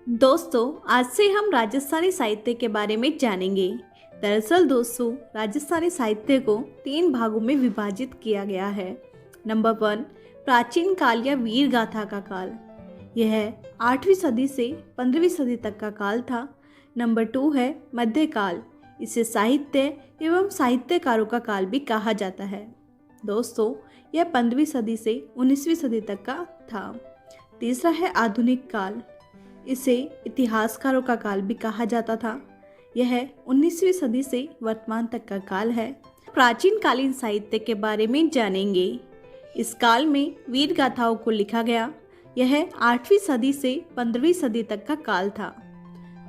दोस्तों, आज से हम राजस्थानी साहित्य के बारे में जानेंगे। दरअसल दोस्तों, राजस्थानी साहित्य को 3 भागों में विभाजित किया गया है। नंबर 1, प्राचीन काल या वीर गाथा का काल। यह 8वीं सदी से 15वीं सदी तक का काल था। नंबर 2 है मध्यकाल। इसे साहित्य एवं साहित्यकारों का काल भी कहा जाता है। दोस्तों, यह 15वीं सदी से 19वीं सदी तक का था। तीसरा है आधुनिक काल। इसे इतिहासकारों का काल भी कहा जाता था। यह 19वीं सदी से वर्तमान तक का काल है। प्राचीन कालीन साहित्य के बारे में जानेंगे। इस काल में वीर गाथाओं को लिखा गया। यह 8वीं सदी से 15वीं सदी तक का काल था।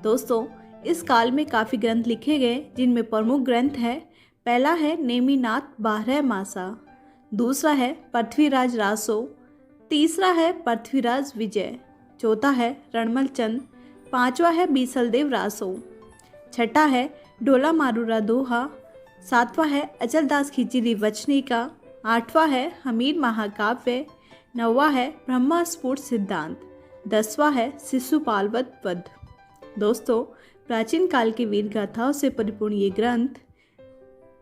दोस्तों, इस काल में काफ़ी ग्रंथ लिखे गए, जिनमें प्रमुख ग्रंथ है। पहला है नेमिनाथ बारह मासा। दूसरा है पृथ्वीराज रासो। तीसरा है पृथ्वीराज विजय। चौथा है रणमल चंद। पांचवा है बीसलदेव रासो। छठा है ढोला मारूरा दोहा। सातवां है अचलदास खिचड़ी वचनी का। आठवां है हमीर महाकाव्य। नौवां है ब्रह्मा स्फुट सिद्धांत। 10वां है शिशुपालवत वध। दोस्तों, प्राचीन काल के वीर गाथाओं से परिपूर्ण ये ग्रंथ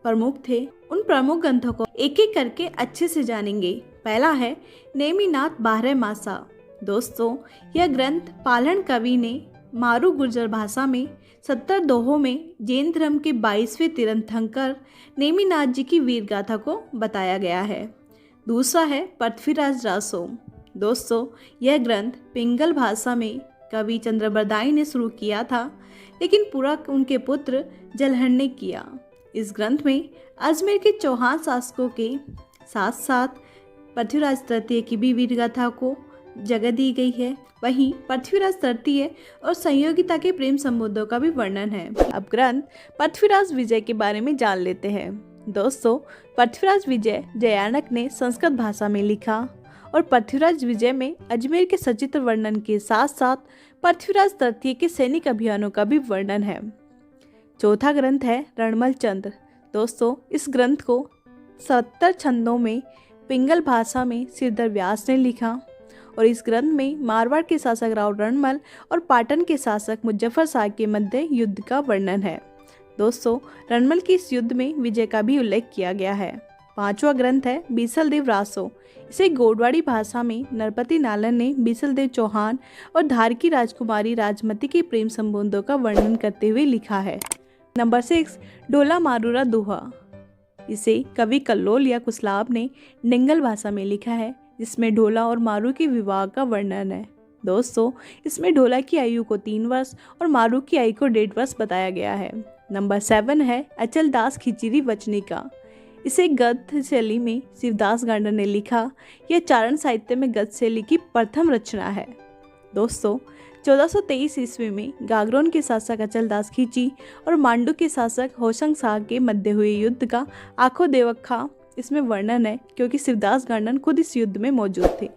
प्रमुख थे। उन प्रमुख ग्रंथों को एक एक करके अच्छे से जानेंगे। पहला है नेमिनाथ बारह मासा। दोस्तों, यह ग्रंथ पालन कवि ने मारू गुर्जर भाषा में 70 दोहों में जैन धर्म के 22वें तीर्थंकर नेमिनाथ जी की वीर गाथा को बताया गया है। दूसरा है पृथ्वीराज रासो। दोस्तों, यह ग्रंथ पिंगल भाषा में कवि चंद्रबरदाई ने शुरू किया था, लेकिन पूरा उनके पुत्र जलहर ने किया। इस ग्रंथ में अजमेर के चौहान शासकों के साथ साथ पृथ्वीराज तृतीय की भी वीर गाथा को जगह दी गई है। वहीं पृथ्वीराज तृतीय और संयोगिता के प्रेम संबंधों का भी वर्णन है। अब ग्रंथ पृथ्वीराज विजय के बारे में जान लेते हैं। दोस्तों, पृथ्वीराज विजय जयानक ने संस्कृत भाषा में लिखा और पृथ्वीराज विजय में अजमेर के सचित्र वर्णन के साथ साथ पृथ्वीराज तृतीय के सैनिक अभियानों का भी वर्णन है। चौथा ग्रंथ है रणमल चंद्र। दोस्तों, इस ग्रंथ को 70 छंदों में पिंगल भाषा में श्रीधर व्यास ने लिखा और इस ग्रंथ में मारवाड़ के शासक राव रणमल और पाटन के शासक मुजफ्फर शाह के मध्य युद्ध का वर्णन है। दोस्तों, रणमल की इस युद्ध में विजय का भी उल्लेख किया गया है। पांचवा ग्रंथ है बीसलदेव रासो। इसे गोडवाड़ी भाषा में नरपति नालन ने बीसलदेव चौहान और धार की राजकुमारी राजमती के प्रेम संबंधों का वर्णन करते हुए लिखा है। नंबर 6, ढोला मारूरा दोहा। इसे कवि कल्लोल या कुशलाभ ने निंगल भाषा में लिखा है, जिसमें ढोला और मारू के विवाह का वर्णन है। दोस्तों, इसमें ढोला की आयु को 3 वर्ष और मारू की आयु को 1.5 वर्ष बताया गया है। नंबर 7 है अचलदास खिचड़ी वचनी का। इसे गद्य शैली में शिवदास गांडर ने लिखा। यह चारण साहित्य में गद्य शैली की प्रथम रचना है। दोस्तों, 1423 ईस्वी में गागरोन के शासक अचलदास खिची और मांडू के शासक होशंग शाह के मध्य हुए युद्ध का आखो देवखा इसमें वर्णन है, क्योंकि शिवदास गांडन खुद इस युद्ध में मौजूद थे।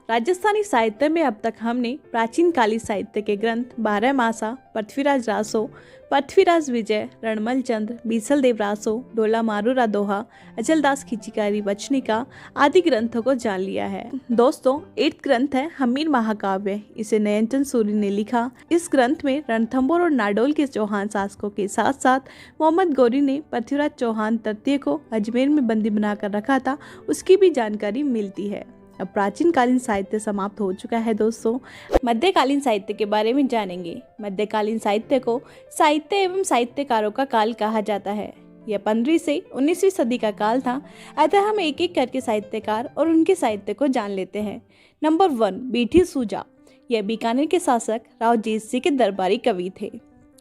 राजस्थानी साहित्य में अब तक हमने प्राचीन काली साहित्य के ग्रंथ बारह मासा, पृथ्वीराज रासो, पृथ्वीराज विजय, रणमल चंद्र, बीसलदेव रासो, ढोला मारूरा दोहा, अचलदास खिचिकारी वचनिका आदि ग्रंथों को जान लिया है। दोस्तों, 8th ग्रंथ है हमीर महाकाव्य। इसे नयनचंद सूरी ने लिखा। इस ग्रंथ में रणथंभौर और नाडोल के चौहान शासकों के साथ साथ मोहम्मद गौरी ने पृथ्वीराज चौहान तृतीय को अजमेर में बंदी बनाकर रखा था, उसकी भी जानकारी मिलती है। अब प्राचीन कालीन साहित्य समाप्त हो चुका है। दोस्तों, मध्यकालीन साहित्य के बारे में जानेंगे। मध्यकालीन साहित्य को साहित्य एवं साहित्यकारों का काल कहा जाता है। यह 15वीं से 19वीं सदी का काल था। अतः हम एक एक करके साहित्यकार और उनके साहित्य को जान लेते हैं। नंबर 1, बीठी सूजा। यह बीकानेर के शासक राव जेतसी के दरबारी कवि थे।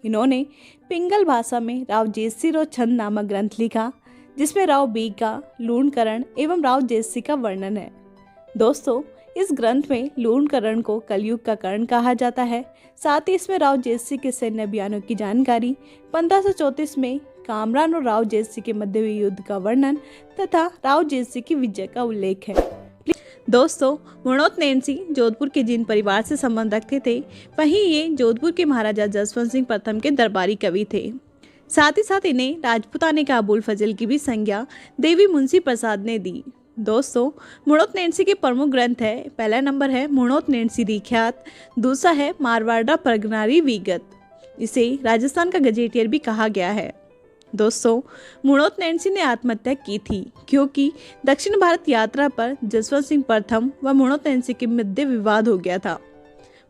इन्होंने पिंगल भाषा में राव जेतसी रो छंद नामक ग्रंथ लिखा, जिसमें राव बीका, लूणकरण एवं राव जेतसी का वर्णन है। दोस्तों, इस ग्रंथ में लूणकरण को कलयुग का कर्ण कहा जाता है। साथ ही इसमें राव जेतसी के सैन्य अभियानों की जानकारी, 1534 में कामरान और राव जेतसी के मध्य हुए युद्ध का वर्णन तथा राव जेतसी की विजय का उल्लेख है। दोस्तों, मुणोत नैन सिंह जोधपुर के जिन परिवार से संबंध रखते थे, वहीं ये जोधपुर के महाराजा जसवंत सिंह प्रथम के दरबारी कवि थे। साथ ही साथ इन्हें राजपुताने का अबुल फजल की भी संज्ञा देवी मुंशी प्रसाद ने दी। दोस्तों, मुणोत नैन्सी के प्रमुख ग्रंथ है। पहला नंबर है मुणोत नैन्सी रिख्यात, दूसरा है मारवाड़ा परगनारी विगत। इसे राजस्थान का गजेटियर भी कहा गया है। दोस्तों, मुणोत नैन्सी ने आत्महत्या की थी क्योंकि दक्षिण भारत यात्रा पर जसवंत सिंह प्रथम व मुणोत नैन्सी के मध्य विवाद हो गया था।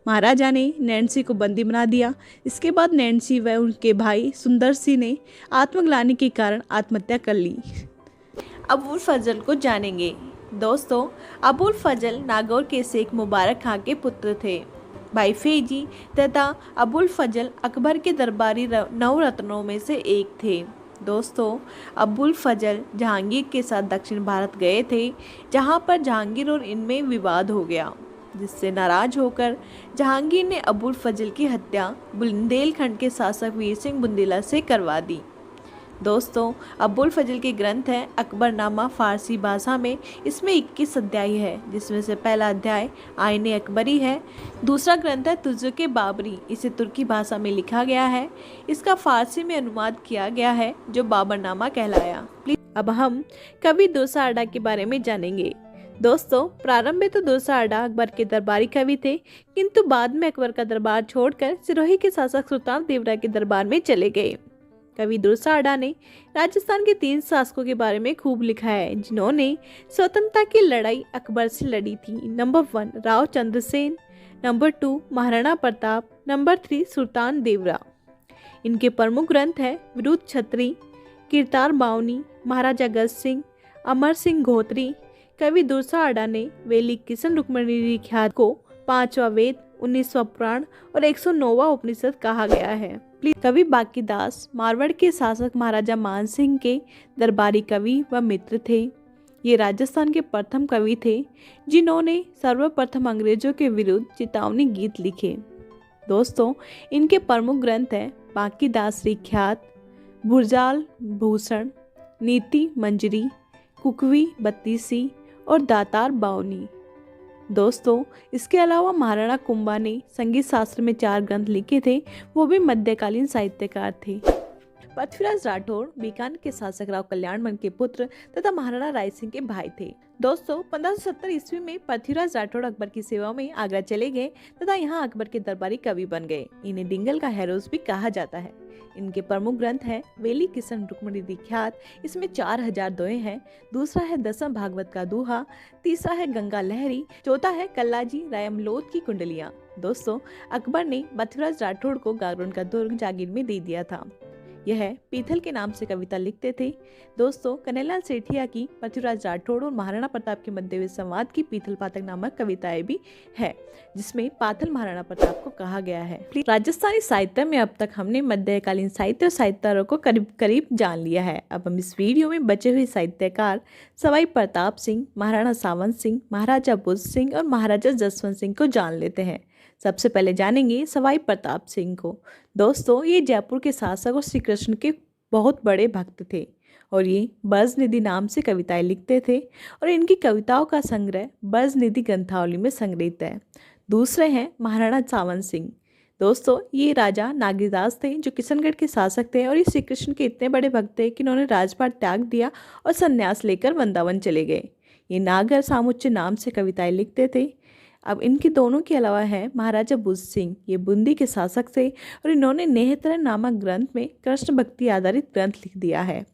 महाराजा ने नैन्सी को बंदी बना दिया। इसके बाद नैन्सी व उनके भाई सुंदर सिंह ने आत्मग्लानि के कारण आत्महत्या कर ली। अबुल फजल को जानेंगे। दोस्तों, अबुल फजल नागौर के शेख मुबारक खां के पुत्र थे। भाई फैजी तथा अबुल फजल अकबर के दरबारी नवरत्नों में से एक थे। दोस्तों, अबुल फजल जहांगीर के साथ दक्षिण भारत गए थे, जहां पर जहांगीर और इनमें विवाद हो गया, जिससे नाराज होकर जहांगीर ने अबुल फजल की हत्या बुंदेलखंड के शासक वीर सिंह बुंदेला से करवा दी। दोस्तों, अबुल फजल के ग्रंथ है अकबरनामा फारसी भाषा में। इसमें 21 अध्याय है, जिसमें से पहला अध्याय आईने अकबरी है। दूसरा ग्रंथ है तुजुके बाबरी, इसे तुर्की भाषा में लिखा गया है। इसका फारसी में अनुवाद किया गया है, जो बाबरनामा कहलाया। अब हम कवि दुर्साहड़ा के बारे में जानेंगे। दोस्तों, प्रारंभ में तो दुर्साहड़ा अकबर के दरबारी कवि थे, किंतु बाद में अकबर का दरबार छोड़कर सिरोही के शासक सुल्तान देवरा के दरबार में चले गए। कवि दुर्साहड़ा ने राजस्थान के 3 शासकों के बारे में खूब लिखा है, जिन्होंने स्वतंत्रता की लड़ाई अकबर से लड़ी थी। Number 1 Rao Chandrasen, number 2 Maharana Pratap, number 3 सुल्तान देवरा। इनके प्रमुख ग्रंथ है विरुद्ध छत्री, कीरतार बावनी, महाराजा गज सिंह, अमर सिंह घोत्री। कवि दुर्साहड़ा ने वेली किशन रुक्मणी रिख्यात को 5वां वेद, 19वां पुराण और 109वां उपनिषद कहा गया है। कवि बांकीदास मारवाड़ के शासक महाराजा मान सिंह के दरबारी कवि व मित्र थे। ये राजस्थान के प्रथम कवि थे, जिन्होंने सर्वप्रथम अंग्रेजों के विरुद्ध चेतावनी गीत लिखे। दोस्तों, इनके प्रमुख ग्रंथ हैं बांकीदास रिख्यात, भुरजाल भूषण, नीति मंजरी, कुकवी बत्तीसी और दातार बावनी। दोस्तों, इसके अलावा महाराणा कुंभा ने संगीत शास्त्र में 4 ग्रंथ लिखे थे। वो भी मध्यकालीन साहित्यकार थे। पृथ्वीराज राठौर बीकानेर के शासक राव कल्याणमल के पुत्र तथा महाराणा राय सिंह के भाई थे। दोस्तों, 1570 ईस्वी में पृथ्वीराज राठौर अकबर की सेवा में आगरा चले गए तथा यहाँ अकबर के दरबारी कवि बन गए। इन्हें डिंगल का हेरोज भी कहा जाता है। इनके प्रमुख ग्रंथ है वेली किशन रुक्मणी रिख्यात, इसमें 4000 दोहे हैं। दूसरा है दसम भागवत का दोहा, तीसरा है गंगा लहरी, चौथा है कल्लाजी रायमलोद की कुंडलियां। दोस्तों, अकबर ने पृथ्वीराज राठौर को गागरोन का दुर्ग जागीर में दे दिया था। यह पीथल के नाम से कविता लिखते थे। दोस्तों, कन्हैयालाल सेठिया की पृथ्वीराज राठौर और महाराणा प्रताप के मध्य संवाद की पीथल पातक नामक कविताएं भी है, जिसमें पाथल महाराणा प्रताप को कहा गया है। राजस्थानी साहित्य में अब तक हमने मध्यकालीन साहित्य और साहित्यकारों को करीब करीब जान लिया है। अब हम इस वीडियो में बचे हुए साहित्यकार सवाई प्रताप सिंह, महाराणा सावंत सिंह, महाराजा बुद्ध सिंह और महाराजा जसवंत सिंह को जान लेते हैं। सबसे पहले जानेंगे सवाई प्रताप सिंह को। दोस्तों, ये जयपुर के शासक और श्री कृष्ण के बहुत बड़े भक्त थे और ये ब्रजनिधि नाम से कविताएं लिखते थे और इनकी कविताओं का संग्रह ब्रजनिधि ग्रंथावली में संग्रहित है। दूसरे हैं महाराणा सावंत सिंह। दोस्तों, ये राजा नागीदास थे जो किशनगढ़ के शासक थे और ये श्री कृष्ण के इतने बड़े भक्त थे कि इन्होंने राजपाट त्याग दिया और संन्यास लेकर वृंदावन चले गए। ये नागर सामुच्च नाम से कविताएं लिखते थे। अब इनके दोनों के अलावा है महाराजा बुद्ध सिंह। ये बूंदी के शासक थे और इन्होंने नेहतर नामक ग्रंथ में कृष्ण भक्ति आधारित ग्रंथ लिख दिया है।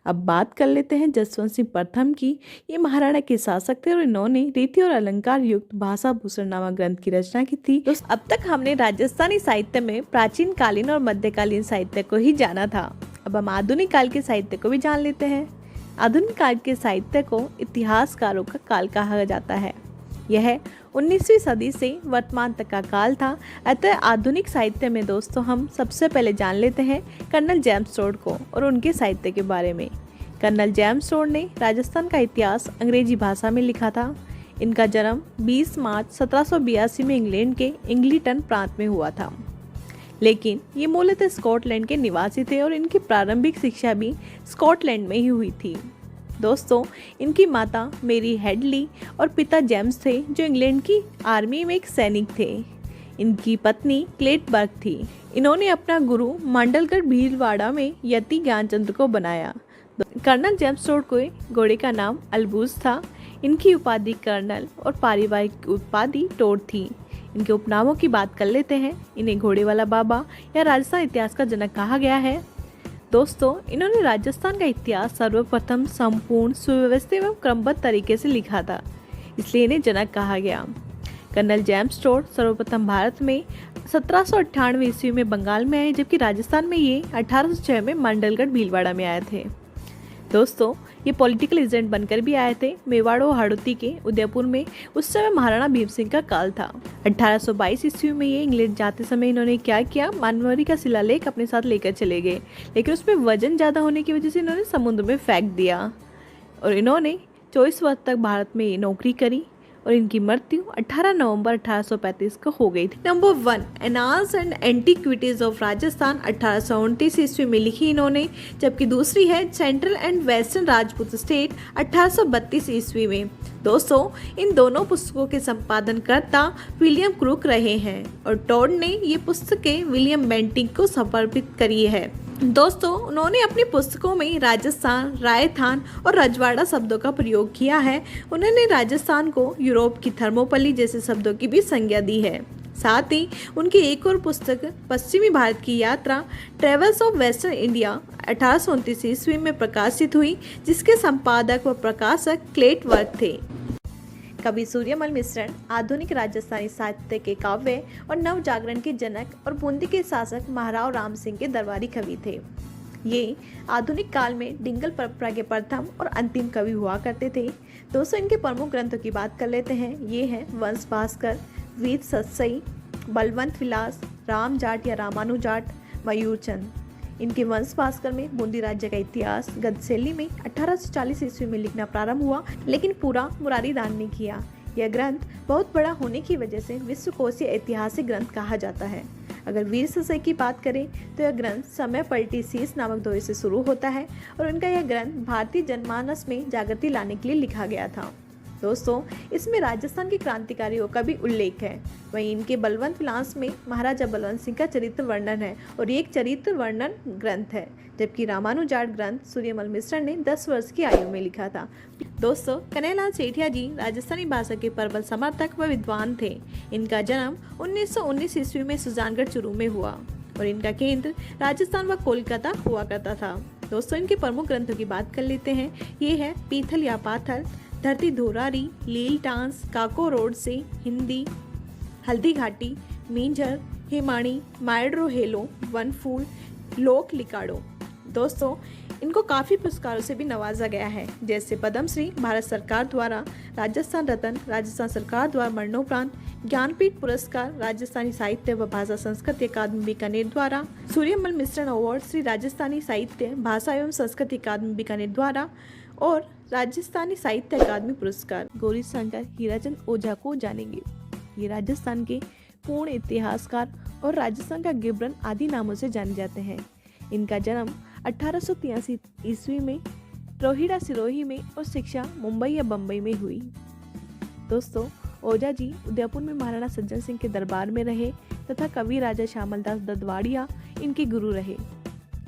अब बात कर लेते हैं जसवंत सिंह प्रथम की। ये महाराणा के शासक थे और इन्होंने रीति और अलंकार युक्त भाषा भूषण नामक ग्रंथ की रचना की थी। दोस्तों, अब तक हमने राजस्थानी साहित्य में प्राचीन कालीन और मध्यकालीन साहित्य को ही जाना था। अब हम आधुनिक काल के साहित्य को भी जान लेते हैं। आधुनिक काल के साहित्य को इतिहासकारों का काल कहा जाता है। यह 19वीं सदी से वर्तमान तक का काल था। अतः आधुनिक साहित्य में दोस्तों हम सबसे पहले जान लेते हैं कर्नल जेम्स टोड को और उनके साहित्य के बारे में। कर्नल जेम्स टोड ने राजस्थान का इतिहास अंग्रेजी भाषा में लिखा था। इनका जन्म 20 मार्च 1782 में इंग्लैंड के इंग्लिटन प्रांत में हुआ था, लेकिन ये मूलतः स्कॉटलैंड के निवासी थे और इनकी प्रारंभिक शिक्षा भी स्कॉटलैंड में ही हुई थी। दोस्तों, इनकी माता मेरी हेडली और पिता जेम्स थे जो इंग्लैंड की आर्मी में एक सैनिक थे। इनकी पत्नी क्लेटबर्ग थी। इन्होंने अपना गुरु मांडलगढ़ भीलवाड़ा में यति ज्ञानचंद्र को बनाया। कर्नल जेम्स टोड के घोड़े का नाम अलबूज था। इनकी उपाधि कर्नल और पारिवारिक उपाधि टोड थी। इनके उपनामों की बात कर लेते हैं। इन्हें घोड़े वाला बाबा या राजस्थान इतिहास का जनक कहा गया है। दोस्तों, इन्होंने राजस्थान का इतिहास सर्वप्रथम संपूर्ण, सुव्यवस्थित एवं क्रमबद्ध तरीके से लिखा था, इसलिए इन्हें जनक कहा गया। कर्नल जेम्स टोड सर्वप्रथम भारत में 1798 ईस्वी में बंगाल में आए, जबकि राजस्थान में ये 1806 में मंडलगढ़ भीलवाड़ा में आए थे। दोस्तों, ये पॉलिटिकल एजेंट बनकर भी आए थे। मेवाड़ और हाड़ौती के उदयपुर में उस समय महाराणा भीम सिंह का काल था। 1822 ईस्वी में ये इंग्लैंड जाते समय इन्होंने क्या किया, मानवरी का शिलालेख अपने साथ लेकर चले गए, लेकिन उसमें वजन ज़्यादा होने की वजह से इन्होंने समुद्र में फेंक दिया और इन्होंने 24 वर्ष तक भारत में नौकरी करी और इनकी मृत्यु 18 नवंबर 1835 को हो गई थी। Number 1, annals and antiquities of Rajasthan 1829 ईस्वी में लिखी इन्होंने, जबकि दूसरी है central and western Rajput state 1832 ईस्वी में। दोस्तों, इन दोनों पुस्तकों के संपादनकर्ता विलियम क्रूक रहे हैं और टोड ने ये पुस्तकें विलियम बेंटिंक को समर्पित करी है। दोस्तों, उन्होंने अपनी पुस्तकों में राजस्थान, रायथान और रजवाड़ा शब्दों का प्रयोग किया है। उन्होंने राजस्थान को यूरोप की थर्मोपली जैसे शब्दों की भी संज्ञा दी है। साथ ही उनकी एक और पुस्तक पश्चिमी भारत की यात्रा, ट्रेवल्स ऑफ वेस्टर्न इंडिया 1829 ईस्वी में प्रकाशित हुई, जिसके संपादक व प्रकाशक क्लेटवर्थ थे। कवि सूर्यमल मिश्रण आधुनिक राजस्थानी साहित्य के काव्य और नव जागरण के जनक और बूंदी के शासक महाराव राम सिंह के दरबारी कवि थे। ये आधुनिक काल में डिंगल परंपरा के प्रथम और अंतिम कवि हुआ करते थे। दोस्तों, इनके प्रमुख ग्रंथों की बात कर लेते हैं। ये हैं वंश भास्कर, वीर सतसई, बलवंत विलास, राम जाट या रामानु जाट, मयूरचंद। इनके वंश भास्कर में बूंदी राज्य का इतिहास गद्य शैली में 1840 ईस्वी में लिखना प्रारंभ हुआ, लेकिन पूरा मुरारी दान ने किया। यह ग्रंथ बहुत बड़ा होने की वजह से विश्वकोशीय ऐतिहासिक ग्रंथ कहा जाता है। अगर वीर सतसई की बात करें तो यह ग्रंथ समय पलटी शीश नामक दोहे से शुरू होता है और उनका यह ग्रंथ भारतीय जनमानस में जागृति लाने के लिए लिखा गया था। दोस्तों, इसमें राजस्थान के क्रांतिकारियों का भी उल्लेख है। वहीं इनके बलवंत विलास में महाराजा बलवंत सिंह का चरित्र वर्णन है और ये एक चरित्र वर्णन ग्रंथ है, जबकि रामानुजाट ग्रंथ सूर्यमल मिश्र ने 10 वर्ष की आयु में लिखा था। दोस्तों, कन्हैयालाल सेठिया जी राजस्थानी भाषा के प्रबल समर्थक व विद्वान थे। इनका जन्म 1919 ईस्वी में सुजानगढ़ चूरू में हुआ और इनका केंद्र राजस्थान व कोलकाता हुआ करता था। दोस्तों, इनके प्रमुख ग्रंथों की बात कर लेते हैं। ये है पीथल या पाथल, धरती धोरारी, लील टांस, काको रोड से हिंदी, हल्दी घाटी, मींझर, हेमाणी, मायड्रो हेलो, वन फूल, लोक लिकाड़ो। दोस्तों, इनको काफ़ी पुरस्कारों से भी नवाजा गया है, जैसे पद्मश्री भारत सरकार द्वारा, राजस्थान रत्न राजस्थान सरकार द्वारा मरणोपरांत, ज्ञानपीठ पुरस्कार राजस्थानी साहित्य व भाषा संस्कृति अकादमी बीकानेर द्वारा, सूर्यमल मिश्रण अवार्ड श्री राजस्थानी साहित्य भाषा एवं संस्कृति अकादमी बीकानेर द्वारा और राजस्थानी साहित्य अकादमी पुरस्कार। गौरीशंकर हीराचंद ओझा को जानेंगे। ये राजस्थान के पूर्ण इतिहासकार और राजस्थान का गिबरन आदि नामों से जाने जाते हैं। इनका जन्म 1883 ईस्वी में रोहिड़ा सिरोही में और शिक्षा मुंबई या बम्बई में हुई। दोस्तों, ओझा जी उदयपुर में महाराणा सज्जन सिंह के दरबार में रहे तथा कवि राजा श्यामल दास ददवाड़िया इनके गुरु रहे।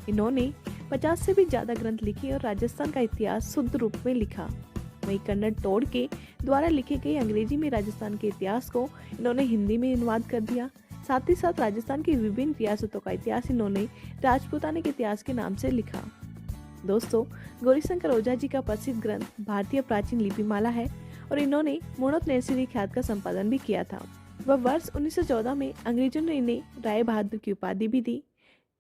इन्होंने 50 से भी ज़्यादा ग्रंथ लिखे और राजस्थान का इतिहास शुद्ध रूप में लिखा। वहीं कर्नल टोड के द्वारा लिखे गए अंग्रेजी में राजस्थान के इतिहास को इन्होंने हिंदी में अनुवाद कर दिया। साथ ही साथ राजस्थान की विभिन्न रियासतों का इतिहास इन्होंने राजपूताना के इतिहास के नाम से लिखा। दोस्तों, गौरीशंकर ओझा जी का प्रसिद्ध ग्रंथ भारतीय प्राचीन लिपिमाला है और इन्होंने मुणत नैसरी ख्यात का संपादन भी किया था। वह वर्ष 1914 में अंग्रेजों ने इन्हें राय बहादुर की उपाधि भी दी।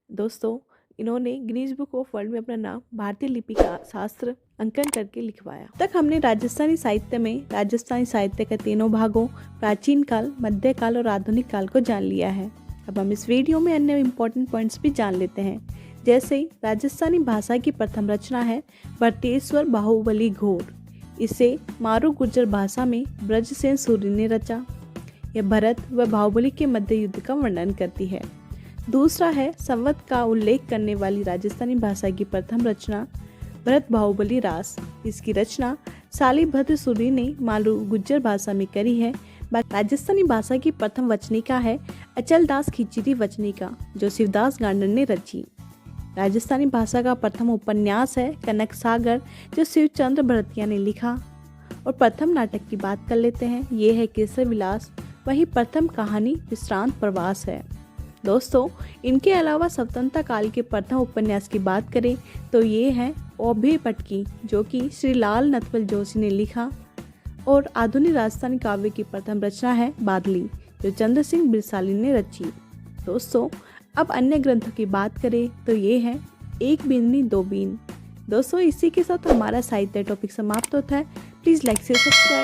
दोस्तों, इन्होंने गिनीज बुक ऑफ वर्ल्ड में अपना नाम भारतीय लिपि का शास्त्र अंकन करके लिखवाया। तक हमने राजस्थानी साहित्य में राजस्थानी साहित्य के तीनों भागों प्राचीन काल, मध्यकाल और आधुनिक काल को जान लिया है। अब हम इस वीडियो में अन्य इम्पोर्टेंट पॉइंट्स भी जान लेते हैं। जैसे राजस्थानी भाषा की प्रथम रचना है भट्टेश्वर बाहुबली घोर। इसे मारू गुर्जर भाषा में ब्रजसेन सूर्य ने रचा। यह भरत व बाहुबली के मध्य युद्ध का वर्णन करती है। दूसरा है संवत का उल्लेख करने वाली राजस्थानी भाषा की प्रथम रचना भरत बाहुबली रास। इसकी रचना शालिभद्र सूरी ने मालू गुज्जर भाषा में करी है। राजस्थानी भाषा की प्रथम वचनिका है अचलदास खिचड़ी वचनिका, जो शिवदास गांडन ने रची। राजस्थानी भाषा का प्रथम उपन्यास है कनक सागर, जो शिवचंद्र भरतिया ने लिखा। और प्रथम नाटक की बात कर लेते हैं, ये है केसर विलास। वही प्रथम कहानी विश्रांत प्रवास है। दोस्तों, इनके अलावा स्वतंत्रता काल के प्रथम उपन्यास की बात करें तो ये है ओभे पटकी, जो कि श्री लाल नटवल जोशी ने लिखा। और आधुनिक राजस्थानी काव्य की प्रथम रचना है बादली, जो चंद्र सिंह बिरसाली ने रची। दोस्तों, अब अन्य ग्रंथों की बात करें तो ये है एक बींदनी दो बीन। दोस्तों, इसी के साथ हमारा साहित्य टॉपिक समाप्त होता है। प्लीज़ लाइक से सब्सक्राइब।